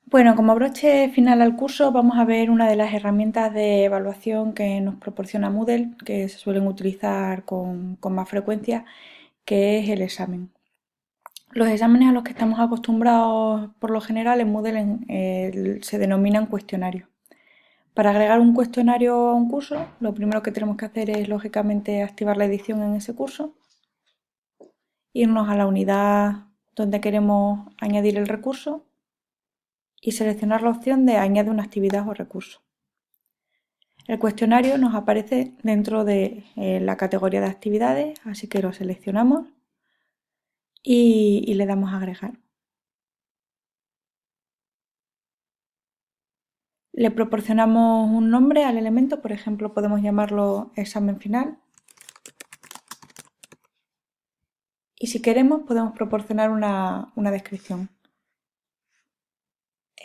Bueno, como broche final al curso vamos a ver una de las herramientas de evaluación que nos proporciona Moodle, que se suelen utilizar con más frecuencia, que es el examen. Los exámenes a los que estamos acostumbrados por lo general en Moodle se denominan cuestionarios. Para agregar un cuestionario a un curso, lo primero que tenemos que hacer es, lógicamente, activar la edición en ese curso, irnos a la unidad donde queremos añadir el recurso y seleccionar la opción de añade una actividad o recurso. El cuestionario nos aparece dentro de la categoría de actividades, así que lo seleccionamos y le damos a agregar. Le proporcionamos un nombre al elemento, por ejemplo, podemos llamarlo examen final. Y si queremos, podemos proporcionar una descripción.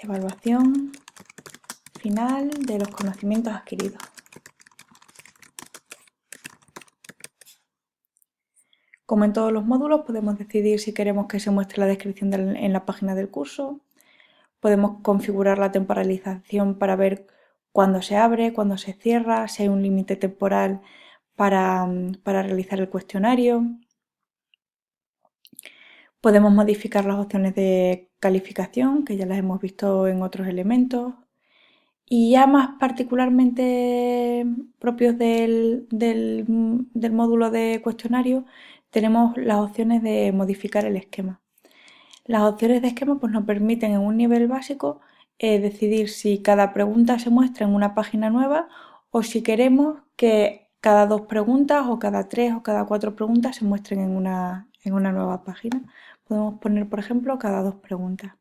Evaluación final de los conocimientos adquiridos. Como en todos los módulos, podemos decidir si queremos que se muestre la descripción en la página del curso. Podemos configurar la temporalización para ver cuándo se abre, cuándo se cierra, si hay un límite temporal para realizar el cuestionario. Podemos modificar las opciones de calificación, que ya las hemos visto en otros elementos. Y ya más particularmente propios del módulo de cuestionario, tenemos las opciones de modificar el esquema. Las opciones de esquema pues, nos permiten en un nivel básico decidir si cada pregunta se muestra en una página nueva o si queremos que cada 2 preguntas o cada 3 o cada 4 preguntas se muestren en una nueva página. Podemos poner, por ejemplo, cada 2 preguntas.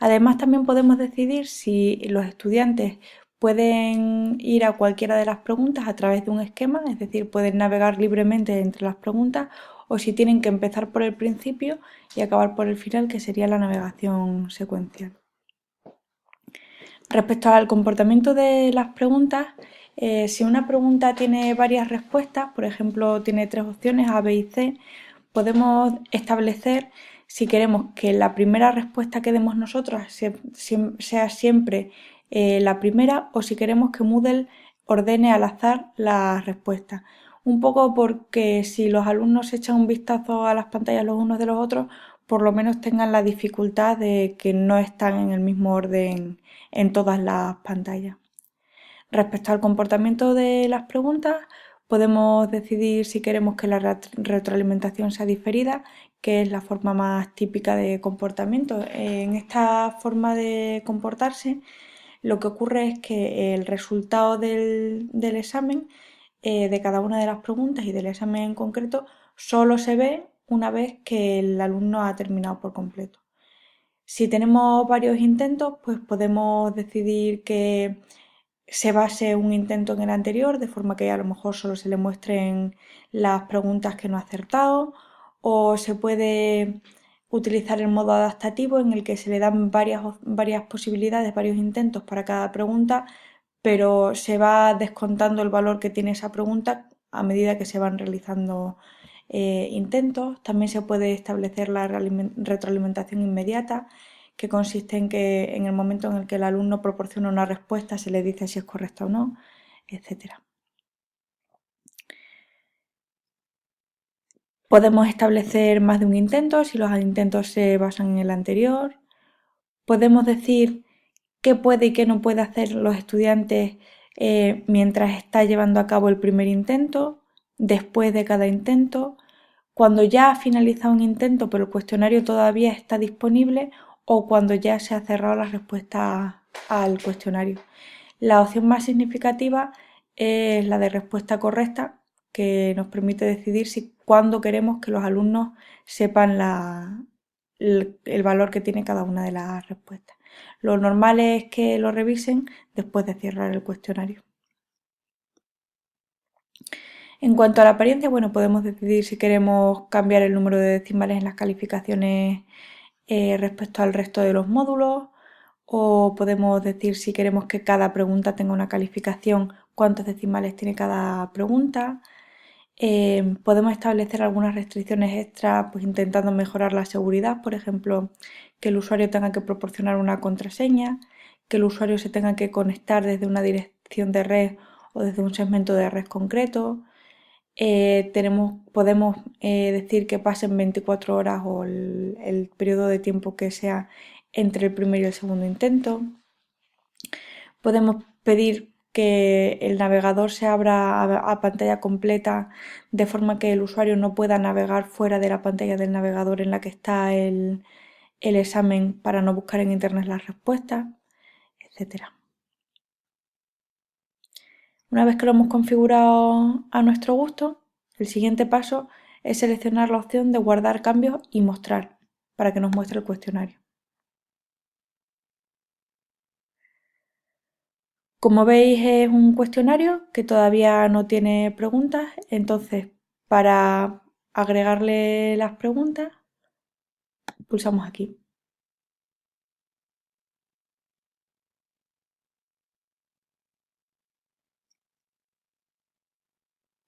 Además, también podemos decidir si los estudiantes pueden ir a cualquiera de las preguntas a través de un esquema, es decir, pueden navegar libremente entre las preguntas, o si tienen que empezar por el principio y acabar por el final, que sería la navegación secuencial. Respecto al comportamiento de las preguntas, si una pregunta tiene varias respuestas, por ejemplo, tiene 3 opciones, A, B y C, podemos establecer si queremos que la primera respuesta que demos nosotros sea siempre la primera o si queremos que Moodle ordene al azar las respuestas. Un poco porque si los alumnos echan un vistazo a las pantallas los unos de los otros, por lo menos tengan la dificultad de que no están en el mismo orden en todas las pantallas. Respecto al comportamiento de las preguntas, podemos decidir si queremos que la retroalimentación sea diferida, que es la forma más típica de comportamiento. En esta forma de comportarse, lo que ocurre es que el resultado del examen, de cada una de las preguntas y del examen en concreto, solo se ve una vez que el alumno ha terminado por completo. Si tenemos varios intentos, pues podemos decidir que se base un intento en el anterior, de forma que a lo mejor solo se le muestren las preguntas que no ha acertado, o se puede utilizar el modo adaptativo en el que se le dan varias posibilidades, varios intentos para cada pregunta, pero se va descontando el valor que tiene esa pregunta a medida que se van realizando intentos. También se puede establecer la retroalimentación inmediata, que consiste en que en el momento en el que el alumno proporciona una respuesta se le dice si es correcta o no, etc. Podemos establecer más de un intento si los intentos se basan en el anterior. Podemos decir qué puede y qué no puede hacer los estudiantes mientras está llevando a cabo el primer intento, después de cada intento, cuando ya ha finalizado un intento pero el cuestionario todavía está disponible o cuando ya se ha cerrado la respuesta al cuestionario. La opción más significativa es la de respuesta correcta, que nos permite decidir cuándo queremos que los alumnos sepan el valor que tiene cada una de las respuestas. Lo normal es que lo revisen después de cerrar el cuestionario. En cuanto a la apariencia, bueno, podemos decidir si queremos cambiar el número de decimales en las calificaciones respecto al resto de los módulos, o podemos decir si queremos que cada pregunta tenga una calificación, cuántos decimales tiene cada pregunta. Podemos establecer algunas restricciones extra, pues intentando mejorar la seguridad, por ejemplo, que el usuario tenga que proporcionar una contraseña, que el usuario se tenga que conectar desde una dirección de red o desde un segmento de red concreto. Podemos decir que pasen 24 horas o el periodo de tiempo que sea entre el primer y el segundo intento. Podemos pedir que el navegador se abra a pantalla completa de forma que el usuario no pueda navegar fuera de la pantalla del navegador en la que está el examen para no buscar en internet las respuestas, etcétera. Una vez que lo hemos configurado a nuestro gusto, el siguiente paso es seleccionar la opción de guardar cambios y mostrar para que nos muestre el cuestionario. Como veis, es un cuestionario que todavía no tiene preguntas, entonces para agregarle las preguntas pulsamos aquí.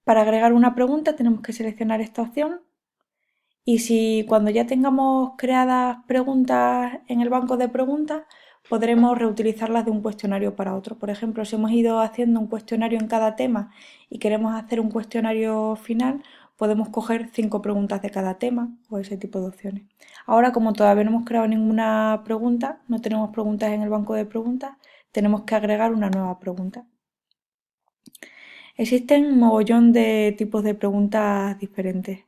Para agregar una pregunta tenemos que seleccionar esta opción y si cuando ya tengamos creadas preguntas en el banco de preguntas podremos reutilizarlas de un cuestionario para otro. Por ejemplo, si hemos ido haciendo un cuestionario en cada tema y queremos hacer un cuestionario final, podemos coger 5 preguntas de cada tema o ese tipo de opciones. Ahora, como todavía no hemos creado ninguna pregunta, no tenemos preguntas en el banco de preguntas, tenemos que agregar una nueva pregunta. Existen un mogollón de tipos de preguntas diferentes.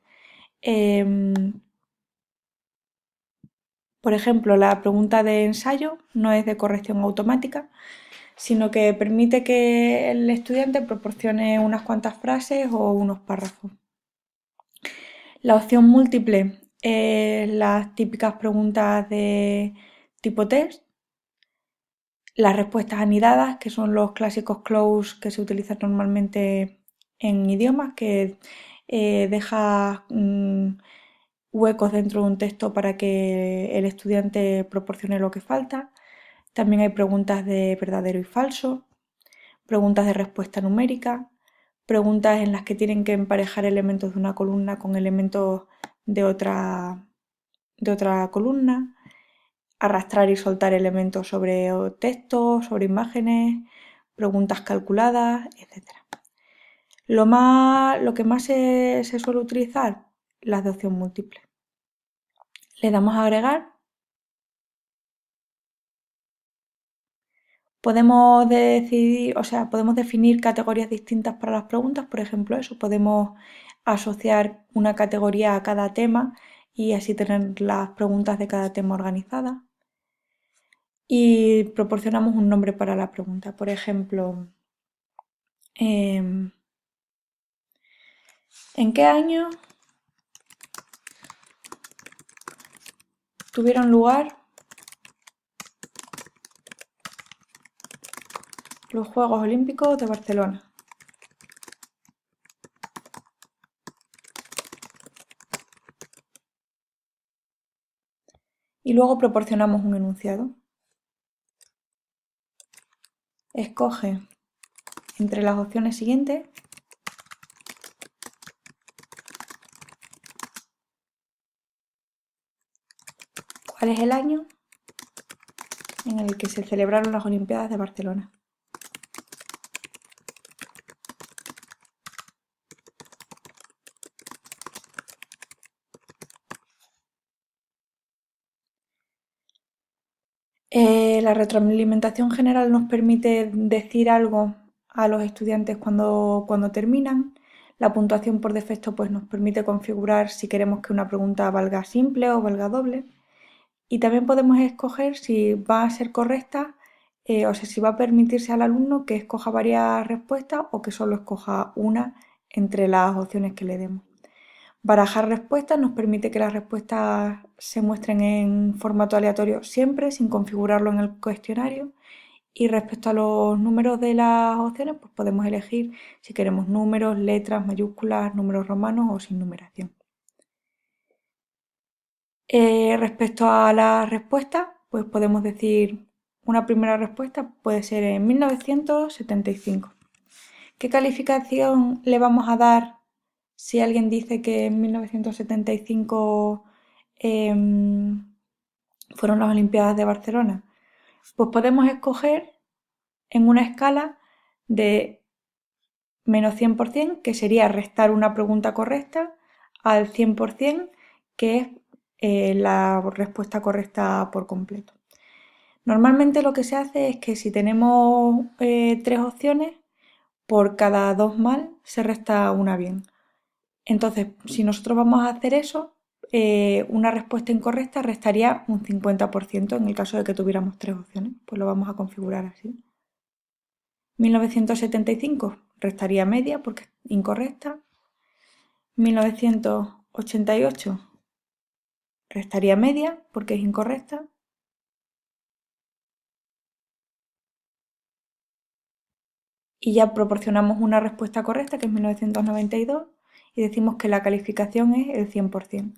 Por ejemplo, la pregunta de ensayo no es de corrección automática, sino que permite que el estudiante proporcione unas cuantas frases o unos párrafos. La opción múltiple es las típicas preguntas de tipo test. Las respuestas anidadas, que son los clásicos close que se utilizan normalmente en idiomas, que deja huecos dentro de un texto para que el estudiante proporcione lo que falta. También hay preguntas de verdadero y falso, preguntas de respuesta numérica, preguntas en las que tienen que emparejar elementos de una columna con elementos de otra columna, arrastrar y soltar elementos sobre texto, sobre imágenes, preguntas calculadas, etc. Lo que más se suele utilizar, las de opción múltiple. Le damos a agregar. Podemos decidir, o sea, podemos definir categorías distintas para las preguntas, por ejemplo, eso, podemos asociar una categoría a cada tema y así tener las preguntas de cada tema organizadas. Y proporcionamos un nombre para la pregunta, por ejemplo, ¿en qué año tuvieron lugar los Juegos Olímpicos de Barcelona? Y luego proporcionamos un enunciado. Escoge entre las opciones siguientes cuál es el año en el que se celebraron las Olimpiadas de Barcelona. La retroalimentación general nos permite decir algo a los estudiantes cuando terminan. La puntuación por defecto pues, nos permite configurar si queremos que una pregunta valga simple o valga doble. Y también podemos escoger si va a ser correcta, o sea, si va a permitirse al alumno que escoja varias respuestas o que solo escoja una entre las opciones que le demos. Barajar respuestas nos permite que las respuestas se muestren en formato aleatorio siempre, sin configurarlo en el cuestionario. Y respecto a los números de las opciones, pues podemos elegir si queremos números, letras, mayúsculas, números romanos o sin numeración. Respecto a las respuestas, pues podemos decir una primera respuesta puede ser en 1975. ¿Qué calificación le vamos a dar si alguien dice que en 1975 fueron las Olimpiadas de Barcelona. Pues podemos escoger en una escala de menos 100%, que sería restar una pregunta correcta, al 100%, que es la respuesta correcta por completo. Normalmente lo que se hace es que si tenemos 3 opciones, por cada 2 mal se resta una bien. Entonces, si nosotros vamos a hacer eso, una respuesta incorrecta restaría un 50% en el caso de que tuviéramos 3 opciones. Pues lo vamos a configurar así. 1975 restaría media porque es incorrecta. 1988 restaría media porque es incorrecta. Y ya proporcionamos una respuesta correcta, que es 1992, y decimos que la calificación es el 100%.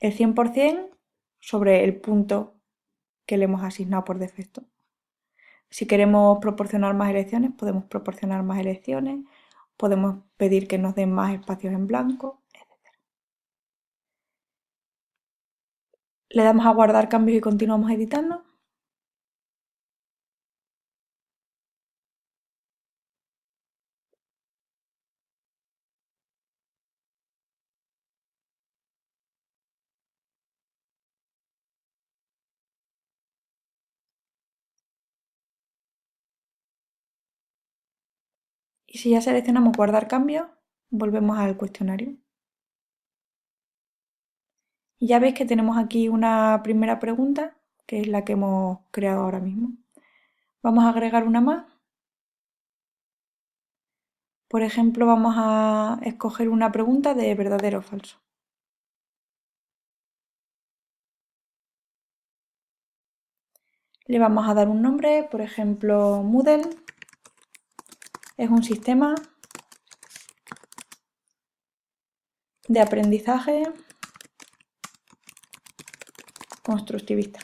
El 100% sobre el punto que le hemos asignado por defecto. Si queremos proporcionar más elecciones, podemos proporcionar más elecciones, podemos pedir que nos den más espacios en blanco, etc. Le damos a guardar cambios y continuamos editando. Y si ya seleccionamos guardar cambios, volvemos al cuestionario. Y ya veis que tenemos aquí una primera pregunta, que es la que hemos creado ahora mismo. Vamos a agregar una más. Por ejemplo, vamos a escoger una pregunta de verdadero o falso. Le vamos a dar un nombre, por ejemplo, Moodle. Es un sistema de aprendizaje constructivista.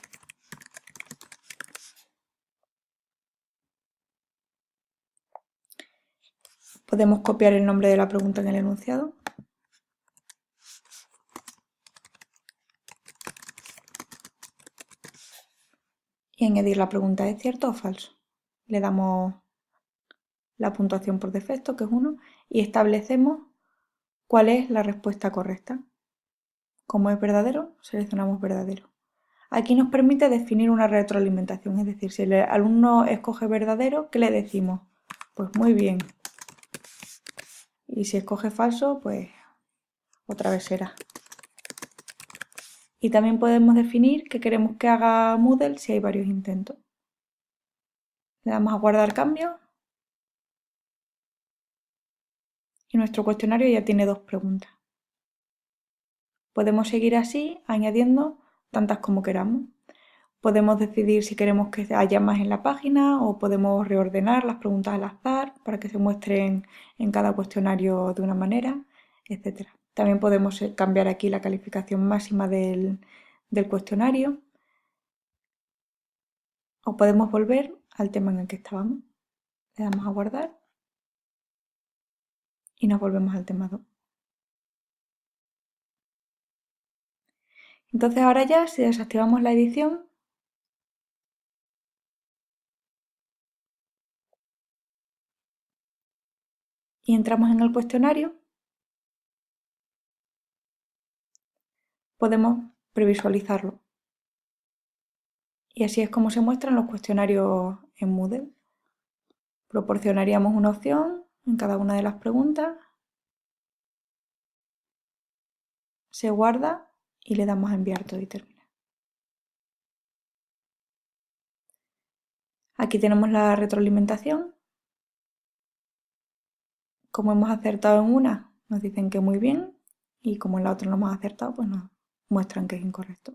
Podemos copiar el nombre de la pregunta en el enunciado. Y añadir la pregunta ¿es cierto o falso? Le damos la puntuación por defecto, que es 1, y establecemos cuál es la respuesta correcta. Como es verdadero, seleccionamos verdadero. Aquí nos permite definir una retroalimentación, es decir, si el alumno escoge verdadero, ¿qué le decimos? Pues muy bien. Y si escoge falso, pues otra vez será. Y también podemos definir qué queremos que haga Moodle si hay varios intentos. Le damos a guardar cambios y nuestro cuestionario ya tiene 2 preguntas. Podemos seguir así, añadiendo tantas como queramos. Podemos decidir si queremos que haya más en la página o podemos reordenar las preguntas al azar para que se muestren en cada cuestionario de una manera, etc. También podemos cambiar aquí la calificación máxima del cuestionario o podemos volver al tema en el que estábamos. Le damos a guardar y nos volvemos al tema 2. Entonces ahora ya, si desactivamos la edición, y entramos en el cuestionario, podemos previsualizarlo. Y así es como se muestran los cuestionarios en Moodle. Proporcionaríamos una opción en cada una de las preguntas, se guarda y le damos a enviar todo y termina. Aquí tenemos la retroalimentación. Como hemos acertado en una, nos dicen que muy bien, y como en la otra no hemos acertado, pues nos muestran que es incorrecto.